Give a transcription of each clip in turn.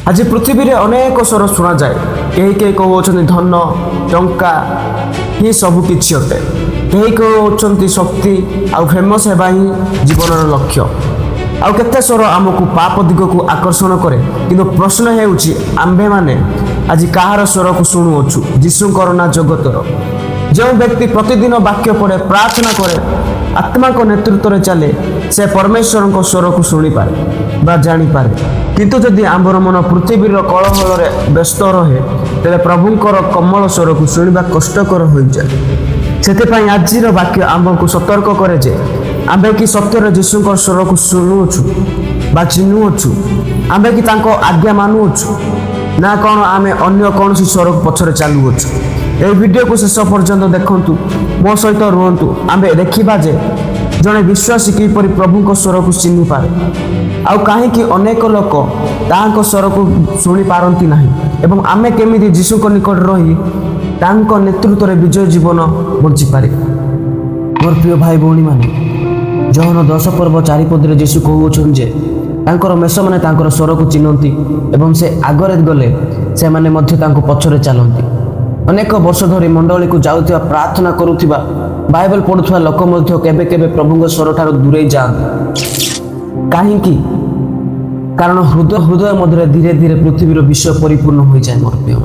आज पृथ्वी रे अनेक स्वर शुणा जाए। कहीं कहीं कहते धन टंका ही सबु किछि अटे, कहीं कहते शक्ति आउ फेमस हेबा ही जीवन लक्ष्य। आउ केते स्वर आमको पाप दिग को आकर्षण करे, किंतु प्रश्न हेउछि आम्भे माने आज कहार स्वर को शुणुअछु, जीशुंकर ना जगतर। जो व्यक्ति प्रतिदिन वाक्य पढ़े, प्रार्थना करे, आत्मा को नेतृत्व में चले, से परमेश्वर को स्वर को शुणी पारे बा जानी पारे। किंतु जदि आंबर मन पृथ्वीर कलहल व्यस्त रहे, तेरे प्रभुंकर कमल स्वर को शुणा कष्टकर हो जाए। से आज वाक्य आंब को सतर्क करे जे आंबे कि सत्यर जीशुंकर स्वर को शुणुछु बा चिन्हुछु, आंबे कि तांको आज्ञा मानुछु ना कौन आमे अन्य कौन सी स्वर पछरे चालुछु। ए वीडियो को शेष पर्यंत देखंतु, मो सहित रुहंतु। आंबे देखिबा जे जड़े विश्वासी किपरि प्रभु को स्वर को चिन्हि पारे, आउ कहीं अनेक लोक तांको स्वर को शुणी पारती नहीं, एवं आमे केमिति जीशु को निकट रही तांको नेतृत्व में विजय जीवन बंची पारे। मोर प्रिय भाई भौणी माने, जहन 10 पर्व 4 पदरे जीशु कहउछन जे तांकर मेष माने तांकर स्वर को चिन्हती एवं से आगरे गले से माने मध्य तांको पछरे चलती। अनेक वर्ष धरी मंडली को जाउथिबा, प्रार्थना करुथिबा, बाइबल पढ़ुथिबा लोक मध्य केबे केबे प्रभुଙ୍କ स्वर ठारो दूरे जान। काहे कि कारण हृदय मध्य धीरे धीरे पृथ्वीर विषय परिपूर्ण हो जाए। मोर प्रिय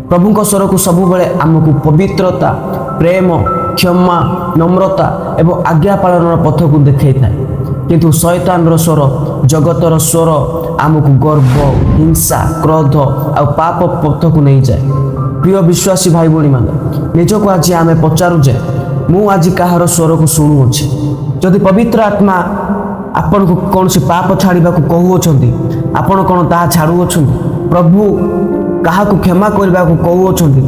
प्रभुଙ୍କ स्वर को सब बेले आमको पवित्रता, प्रेम, क्षमा, नम्रता एवं आज्ञा पालन पथ को देखै थाए। किंतु शैतान स्वर, जगतर स्वर आमको गर्व, हिंसा, क्रोध और पाप पथ को नहीं जाए। प्रिय विश्वासी भाई भौणी माने, निजको आज आमे पचारू जे मु आज कहार स्वर को शुणुअछि। जदि पवित्र आत्मा आपन को कौन सी पाप छाड़िबा को कहउछंती, आपन कोन ता छाड़ुअछंती। प्रभु कहा को क्षमा करबा को कहउछंती,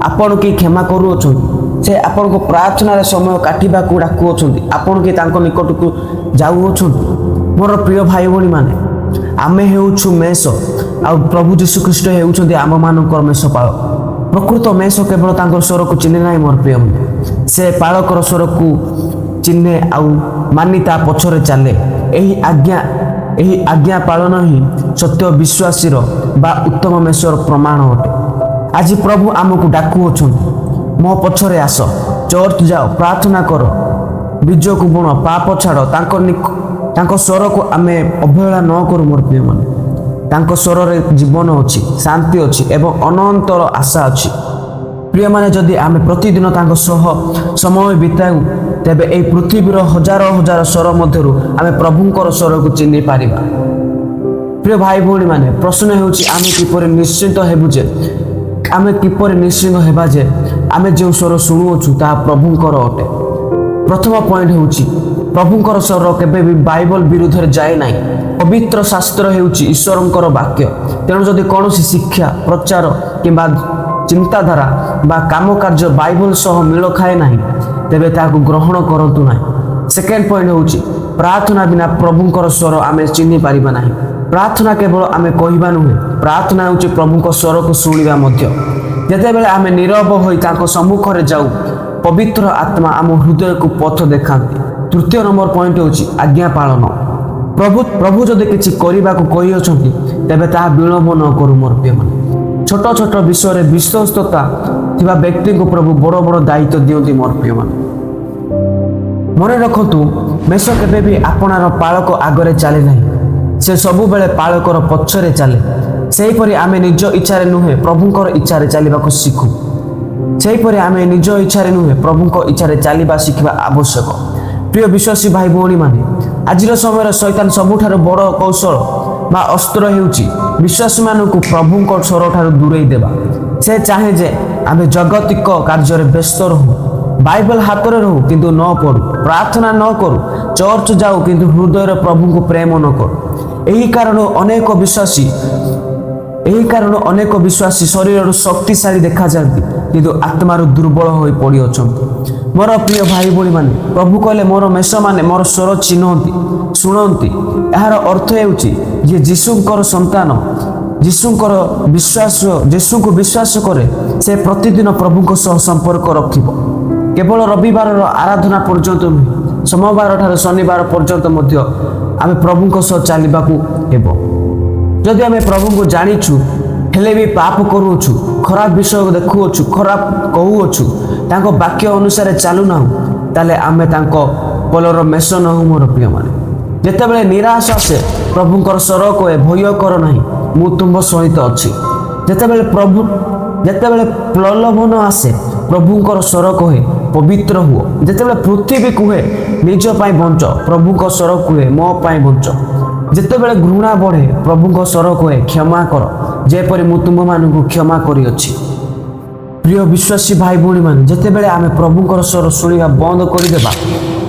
आपन की क्षमा करूअछंती। से आपन को प्रार्थना रे समय काटिबा को डाकुअछंती, आपन की तांको निकट को जाउअछंती। मोर प्रिय भाई भौणी माने, आमे हेउछु मेष आ प्रभु यीशु ख्रीष्ट हेउछंती आम मानकर मेषपाल। प्रकृत मेष केवल तांकर स्वर को चिन्हे नहीं। मोर प्रिय, से पालकर स्वर को चिन्हे आउ मानि ता पछरे चले। एही आज्ञा पालन ही सत्य विश्वासी बा उत्तम मेषर प्रमाण अटे। आज प्रभु आमको डाकुअछंती, मो पछरे आस, चर्च जाओ, प्रार्थना कर, बीज को बुण, पाप छाड़। तांको स्वर को आमे अवहेला न करू। मोर प्रिय माने, तांको स्वर रे जीवन अछि, शांति अछि एवं अनंतर आशा अछि। प्रिय माने, जदि आमे प्रतिदिन तांको सह समय बिताऊ, तेबे एई पृथ्वीर हजार हजार स्वर मध्यरु आमे प्रभुंकर स्वर को चिन्हि पारिबा। प्रिय भाई भौणी माने, प्रश्न हेउछि आमे किपरि निश्चिंत हेबु जे आमे किपरि निश्चिंत हेबा जे आमे जे स्वर शुणुअछु ता प्रभुंकर अटे। प्रथम पॉइंट हेउछि प्रभुंकर स्वर केबे भी बाइबल विरुद्ध रे जाए नाही। पवित्र शास्त्र हेउछि ईश्वरंकर वाक्य। तेणु जदि कौनसी शिक्षा, प्रचार किंबा चिंताधारा बा काम कार्य बाइबल सह मिल खाए नाही, तेबे ताकू ग्रहण करंतु नाही। सेकेंड पॉइंट होउछि प्रार्थना बिना प्रभुंकर स्वर आमे चिन्हि पारिबा नाही। प्रार्थना केवल आमे कहिबा नुहे, प्रार्थना होउछि प्रभुंकर स्वर को शुणिबा मध्य। जेते बेले आमे नीरव होई ताको सम्मुख रे जाऊ, पवित्र आत्मा आम हृदय को पथ देखांती। तृतीय नंबर पॉइंट होउछि आज्ञा पालन। प्रभु जदि किछि करिबा को कहि अछंती, तेबे ताहा विलंब न करू। मोर प्रिय माने, छोट छोट विषय रे विश्वस्तता थिबा व्यक्ति को प्रभु बड़ बड़ दायित्व दियंती। मोर प्रिय माने, मने रखतु, मेष केबे भी आपणार पालक आगरे चले नहीं, से सबु बेले पालकर पछरे चले। सेही परि आमे निज इच्छा रे नुहे, प्रभुंकर इच्छा रे चलिबा को शिखु। सेही परि आमे निज इच्छा रे नुहे, प्रभुंक इच्छा रे चलिबा शिखिबा आवश्यक। प्रिय विश्वासी भाई भौणी माने, आजिर समय शैतान सबुठार बड़ कौशल बा अस्त्र हेउछि विश्वासी मानकु प्रभुंक स्वर ठार दूरेई देबा। से चाहे जे आमे जगतिक कार्य रे व्यस्त रहू, बाइबल हाथ रे रहू किंतु न पढ़ू, प्रार्थना न करू, चर्च जाऊ किंतु हृदय रे प्रभु को प्रेम न करू। एही कारण अनेक विश्वासी शरीर शक्तिशाली देखा जाती किंतु आत्मार दुर्बल हो पड़ी अछंती। मोर प्रिय भाई भौणी माने, प्रभु कहले मोर मेष माने मोर स्वर चिन्हती, शुणती। यार अर्थ हेउछि जे जीशुंकर संतान, जीशु को विश्वास करे, से प्रतिदिन प्रभुंक सह संपर्क रखिब। केवल रविवार आराधना पर्यंत नुहे, सोमवार ठार शनिवार पर्यंत मध्य आमे प्रभुंक सह चलिबाकू हेबो। ଯଦି ଆମେ ପ୍ରଭୁଙ୍କୁ ଜାଣିଛୁ ହେଲେ ବି ପାପ କରୁଅଛୁ, ଖରାପ ବିଷୟ ଦେଖୁଅଛୁ, ଖରାପ କହୁଅଛୁ, ତାଙ୍କ ବାକ୍ୟ ଅନୁସାରେ ଚାଲୁନାହୁଁ, ତାହେଲେ ଆମେ ତାଙ୍କ କଲର ମେଷ ନହୁଁ। ମୋର ପ୍ରିୟମାନେ, ଯେତେବେଳେ ନିରାଶ ଆସେ ପ୍ରଭୁଙ୍କର ସ୍ୱର କହେ ଭୟ କର ନାହିଁ, ମୁଁ ତୁମ ସହିତ ଅଛି। ଯେତେବେଳେ ପ୍ରଲୋଭନ ଆସେ ପ୍ରଭୁଙ୍କର ସ୍ୱର କହେ ପବିତ୍ର ହୁଅ। ଯେତେବେଳେ ପୃଥିବୀ କୁହେ ନିଜ ପାଇଁ ବଞ୍ଚ, ପ୍ରଭୁଙ୍କ ସ୍ୱର କୁହେ ମୋ ପାଇଁ ବଞ୍ଚ। ଯେତେବେଳେ ଘୃଣା ବଢ଼େ ପ୍ରଭୁଙ୍କ ସ୍ୱର କହେ କ୍ଷମା କର, ଯେପରି ମୁଁ ତୁମମାନଙ୍କୁ କ୍ଷମା କରିଅଛି। ପ୍ରିୟ ବିଶ୍ୱାସୀ ଭାଇ ଭଉଣୀମାନେ, ଯେତେବେଳେ ଆମେ ପ୍ରଭୁଙ୍କର ସ୍ୱର ଶୁଣିବା ବନ୍ଦ କରିଦେବା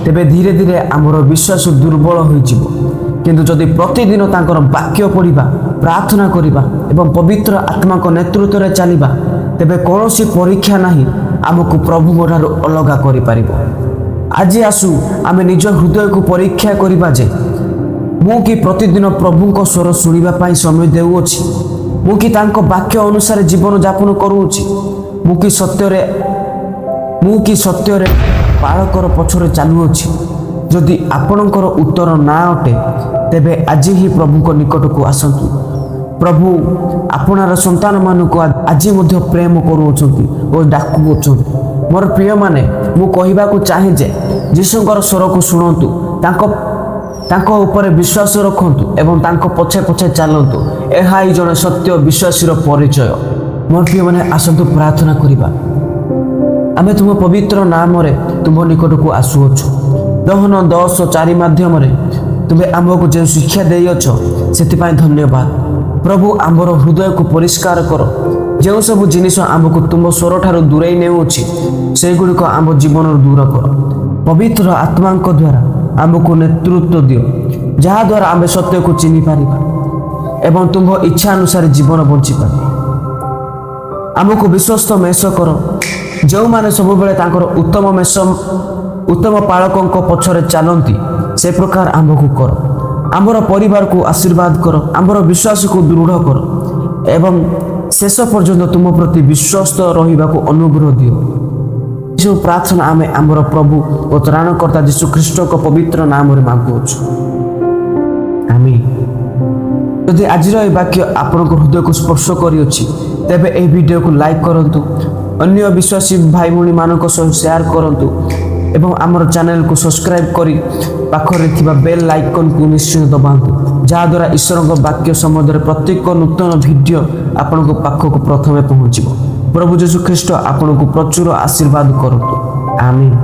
ତେବେ ଧୀରେ ଧୀରେ ଆମର ବିଶ୍ୱାସ ଦୁର୍ବଳ ହୋଇଯିବ। କିନ୍ତୁ ଯଦି ପ୍ରତିଦିନ ତାଙ୍କର ବାକ୍ୟ ପଢ଼ିବା, ପ୍ରାର୍ଥନା କରିବା ଏବଂ ପବିତ୍ର ଆତ୍ମାଙ୍କ ନେତୃତ୍ୱରେ ଚାଲିବା, ତେବେ କୌଣସି ପରୀକ୍ଷା ନାହିଁ ଆମକୁ ପ୍ରଭୁଙ୍କ ଠାରୁ ଅଲଗା କରିପାରିବ। ଆଜି ଆସୁ ଆମେ ନିଜ ହୃଦୟକୁ ପରୀକ୍ଷା କରିବା ଯେ ମୁଁ କି ପ୍ରତିଦିନ ପ୍ରଭୁଙ୍କ ସ୍ୱର ଶୁଣିବା ପାଇଁ ସମୟ ଦେଉଅଛି? ମୁଁ କି ତାଙ୍କ ବାକ୍ୟ ଅନୁସାରେ ଜୀବନ ଯାପନ କରୁଅଛି? ମୁଁ କି ସତ୍ୟରେ ବାଳକର ପଛରେ ଚାଲୁଅଛି? ଯଦି ଆପଣଙ୍କର ଉତ୍ତର ନା ଅଟେ ତେବେ ଆଜି ହିଁ ପ୍ରଭୁଙ୍କ ନିକଟକୁ ଆସନ୍ତୁ। ପ୍ରଭୁ ଆପଣାର ସନ୍ତାନମାନଙ୍କୁ ଆଜି ମଧ୍ୟ ପ୍ରେମ କରୁଅଛନ୍ତି ଓ ଡାକୁଅଛନ୍ତି। ମୋର ପ୍ରିୟମାନେ, ମୁଁ କହିବାକୁ ଚାହେଁ ଯେ ଯୀଶୁଙ୍କର ସ୍ୱରକୁ ଶୁଣନ୍ତୁ, ତାଙ୍କ ଉପରେ ବିଶ୍ୱାସ ରଖନ୍ତୁ ଏବଂ ତାଙ୍କ ପଛେ ପଛେ ଚାଲନ୍ତୁ। ଏହା ହିଁ ଜଣେ ସତ୍ୟ ବିଶ୍ୱାସୀର ପରିଚୟ। ମୋର ପ୍ରିୟମାନେ, ଆସନ୍ତୁ ପ୍ରାର୍ଥନା କରିବା। ଆମେ ତୁମ ପବିତ୍ର ନାମରେ ତୁମ ନିକଟକୁ ଆସୁଅଛୁ। ଯୋହନ 10:4 ମାଧ୍ୟମରେ ତୁମେ ଆମକୁ ଯେଉଁ ଶିକ୍ଷା ଦେଇଅଛ ସେଥିପାଇଁ ଧନ୍ୟବାଦ। ପ୍ରଭୁ ଆମର ହୃଦୟକୁ ପରିଷ୍କାର କର। ଯେଉଁ ସବୁ ଜିନିଷ ଆମକୁ ତୁମ ସ୍ୱରଠାରୁ ଦୂରେଇ ନେଉଅଛି ସେଗୁଡ଼ିକ ଆମ ଜୀବନରୁ ଦୂର କର। ପବିତ୍ର ଆତ୍ମାଙ୍କ ଦ୍ୱାରା ଆମକୁ ନେତୃତ୍ୱ ଦିଅ, ଯାହାଦ୍ୱାରା ଆମେ ସତ୍ୟକୁ ଚିହ୍ନିପାରିବା ଏବଂ ତୁମ୍ଭ ଇଚ୍ଛା ଅନୁସାରେ ଜୀବନ ବଞ୍ଚିପାରିବା। ଆମକୁ ବିଶ୍ୱସ୍ତ ମେଷ କର, ଯେଉଁମାନେ ସବୁବେଳେ ତାଙ୍କର ଉତ୍ତମ ପାଳକଙ୍କ ପଛରେ ଚାଲନ୍ତି ସେ ପ୍ରକାର ଆମକୁ କର। ଆମର ପରିବାରକୁ ଆଶୀର୍ବାଦ କର, ଆମର ବିଶ୍ୱାସକୁ ଦୃଢ଼ କର ଏବଂ ଶେଷ ପର୍ଯ୍ୟନ୍ତ ତୁମ ପ୍ରତି ବିଶ୍ୱସ୍ତ ରହିବାକୁ ଅନୁଗ୍ରହ ଦିଅ। ଏସବୁ ପ୍ରାର୍ଥନା ଆମେ ଆମର ପ୍ରଭୁ ଓ ତ୍ରାଣକର୍ତ୍ତା ଯୀଶୁ ଖ୍ରୀଷ୍ଟଙ୍କ ପବିତ୍ର ନାମରେ ମାଗୁଅଛୁ, ଆମେନ୍। ଯଦି ଆଜିର ଏହି ବାକ୍ୟ ଆପଣଙ୍କ ହୃଦୟକୁ ସ୍ପର୍ଶ କରିଅଛି ତେବେ ଏହି ଭିଡ଼ିଓକୁ ଲାଇକ୍ କରନ୍ତୁ, ଅନ୍ୟ ବିଶ୍ୱାସୀ ଭାଇ ଭଉଣୀମାନଙ୍କ ସହ ସେୟାର କରନ୍ତୁ ଏବଂ ଆମର ଚ୍ୟାନେଲକୁ ସବସ୍କ୍ରାଇବ୍ କରି ପାଖରେ ଥିବା ବେଲ୍ ଆଇକନ୍କୁ ନିଶ୍ଚୟ ଦବାନ୍ତୁ, ଯାହାଦ୍ୱାରା ଈଶ୍ୱରଙ୍କ ବାକ୍ୟ ସମ୍ବନ୍ଧରେ ପ୍ରତ୍ୟେକ ନୂତନ ଭିଡ଼ିଓ ଆପଣଙ୍କ ପାଖକୁ ପ୍ରଥମେ ପହଞ୍ଚିବ। ପ୍ରଭୁ ଯୀଶୁ ଖ୍ରୀଷ୍ଟ ଆପଣଙ୍କୁ ପ୍ରଚୁର ଆଶୀର୍ବାଦ କରନ୍ତୁ, ଆମେନ୍।